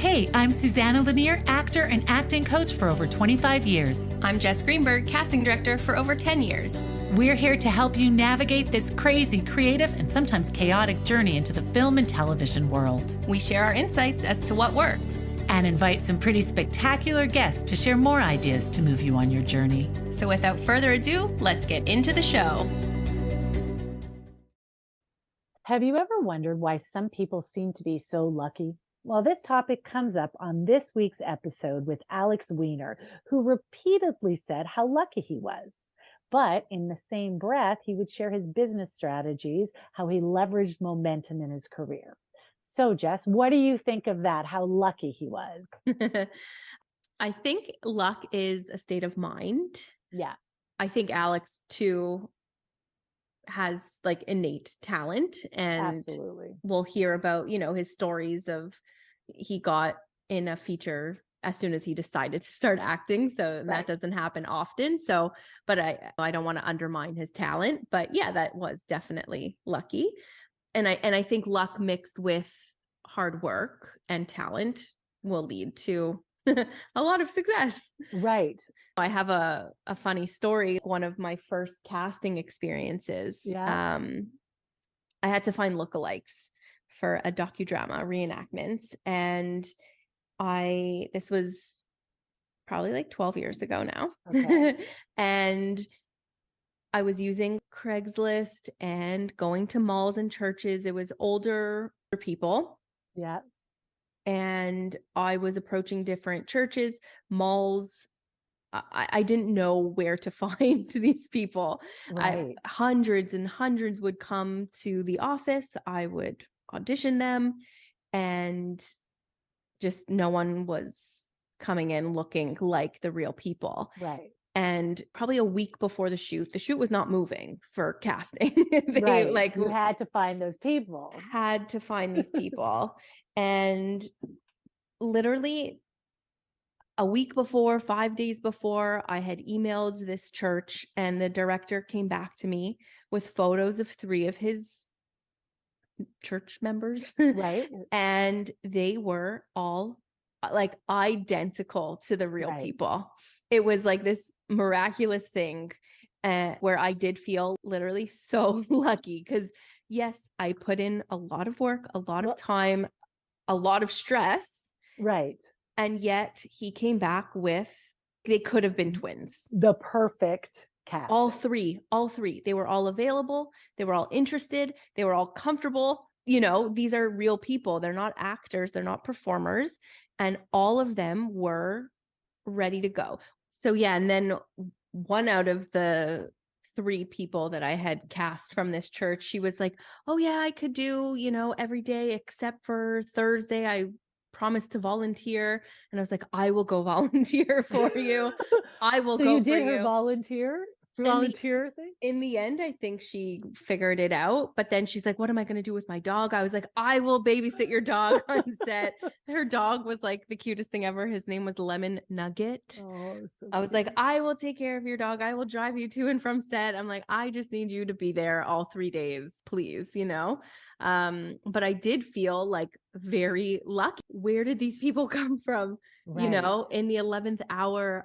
Hey, I'm Suzanna Lanier, actor and acting coach for over 25 years. I'm Jess Greenberg, casting director for over 10 years. We're here to help you navigate this crazy, creative, and sometimes chaotic journey into the film and television world. We share our insights as to what works. And invite some pretty spectacular guests to share more ideas to move you on your journey. So without further ado, let's get into the show. Have you ever wondered why some people seem to be so lucky? Well, this topic comes up on this week's episode with Alex Weiner, who repeatedly said how lucky he was. But in the same breath, he would share his business strategies, how he leveraged momentum in his career. So, Jess, what do you think of that? How lucky he was? I think luck is a state of mind. Yeah. I think Alex too has like innate talent, and Absolutely. we'll hear about, his stories of he got in a feature as soon as he decided to start acting. So that doesn't happen often. So, but I don't want to undermine his talent, but yeah, that was definitely lucky. And I think luck mixed with hard work and talent will lead to a lot of success. Right. I have a funny story. One of my first casting experiences, Yeah. I had to find lookalikes for a docudrama reenactment. And this was probably like 12 years ago now. Okay. And I was using Craigslist and going to malls and churches. It was older people. Yeah. And I was approaching different churches, malls. I didn't know where to find these people. Right. Hundreds and hundreds would come to the office. I would audition them, and just no one was coming in looking like the real people. Right. And probably a week before the shoot was not moving for casting. Right. You had to find those people. Had to find these people. And literally a week before, 5 days before, I had emailed this church, and the director came back to me with photos of 3 of his church members. Right. And they were all like identical to the real people. It was like this miraculous thing where I did feel literally so lucky, because yes, I put in a lot of work, a lot of time, a lot of stress. Right. And yet he came back with, they could have been twins. The perfect cast. All three. They were all available. They were all interested. They were all comfortable. These are real people. They're not actors. They're not performers. And all of them were ready to go. So yeah. And then one out of the 3 people that I had cast from this church, she was like, oh yeah, I could do, every day except for Thursday. I promised to volunteer. And I was like, I will go volunteer for you. I will go for you. So you did her volunteer thing? In the end, I think she figured it out. But then she's like, what am I going to do with my dog? I was like, I will babysit your dog on set. Her dog was like the cutest thing ever. His name was Lemon Nugget. Oh, so I was like, I will take care of your dog. I will drive you to and from set. I'm like, I just need you to be there all 3 days, please, But I did feel like very lucky. Where did these people come from? Right. In the 11th hour,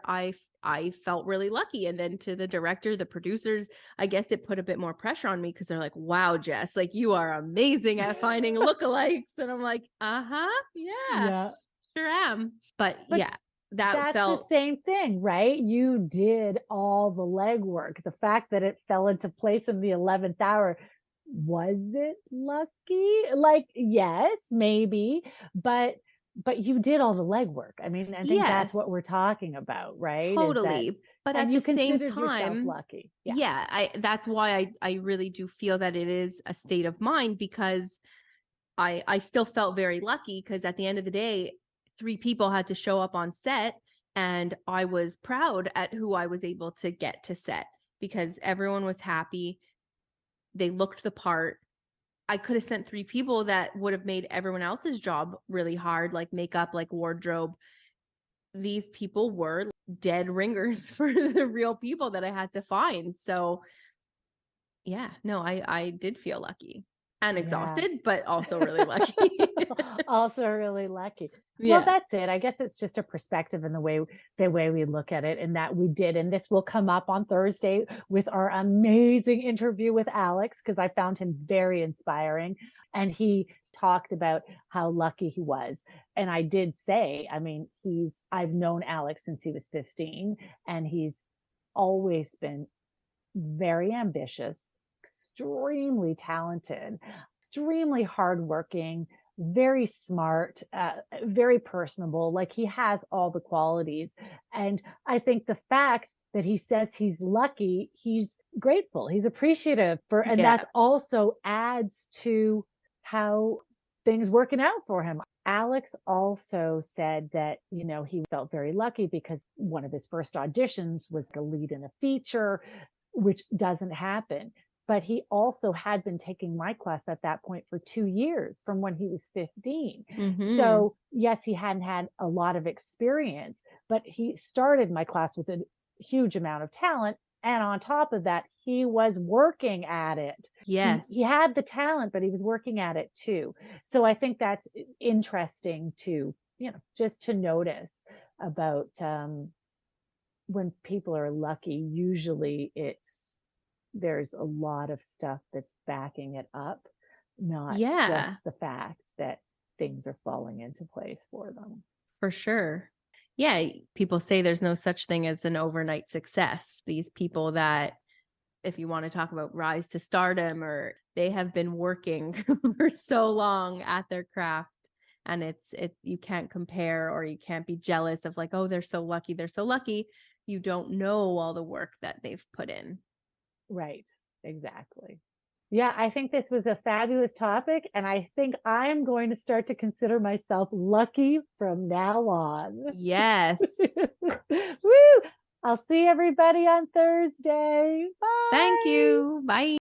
I felt really lucky. And then to the director, the producers, I guess it put a bit more pressure on me, because they're like, wow, Jess, like you are amazing at finding lookalikes. And I'm like, yeah, sure am. But yeah, that's the same thing, right? You did all the legwork. The fact that it fell into place in the 11th hour, was it lucky? Like, yes, maybe, but you did all the legwork. I mean, I think that's what we're talking about, right? Totally. But at the same time, lucky. That's why I really do feel that it is a state of mind, because I still felt very lucky, because at the end of the day, 3 people had to show up on set, and I was proud at who I was able to get to set, because everyone was happy. They looked the part. I could have sent 3 people that would have made everyone else's job really hard, like makeup, like wardrobe. These people were dead ringers for the real people that I had to find. So yeah, no, I did feel lucky. and Yeah. exhausted, but also really lucky. Also really lucky. Yeah. Well, that's it. I guess it's just a perspective in the way we look at it, and that we did. And this will come up on Thursday with our amazing interview with Alex, because I found him very inspiring. And he talked about how lucky he was. And I did say, I mean, I've known Alex since he was 15, and he's always been very ambitious, extremely talented, extremely hardworking, very smart, very personable. Like, he has all the qualities. And I think the fact that he says he's lucky, he's grateful, he's appreciative for, and Yeah. that's also adds to how things working out for him. Alex also said that, he felt very lucky because one of his first auditions was a lead in a feature, which doesn't happen. But he also had been taking my class at that point for 2 years, from when he was 15. So yes, he hadn't had a lot of experience, but he started my class with a huge amount of talent. And on top of that, he was working at it. Yes. He had the talent, but he was working at it too. So I think that's interesting to, just to notice about when people are lucky. Usually there's a lot of stuff that's backing it up, not just the fact that things are falling into place for them. For sure. Yeah. People say there's no such thing as an overnight success. These people that, if you want to talk about rise to stardom, or they have been working for so long at their craft, and you can't compare, or you can't be jealous of like, oh, they're so lucky. They're so lucky. You don't know all the work that they've put in. Right. Exactly. Yeah, I think this was a fabulous topic, and I think I'm going to start to consider myself lucky from now on. Yes. Woo! I'll see everybody on Thursday. Bye. Thank you. Bye.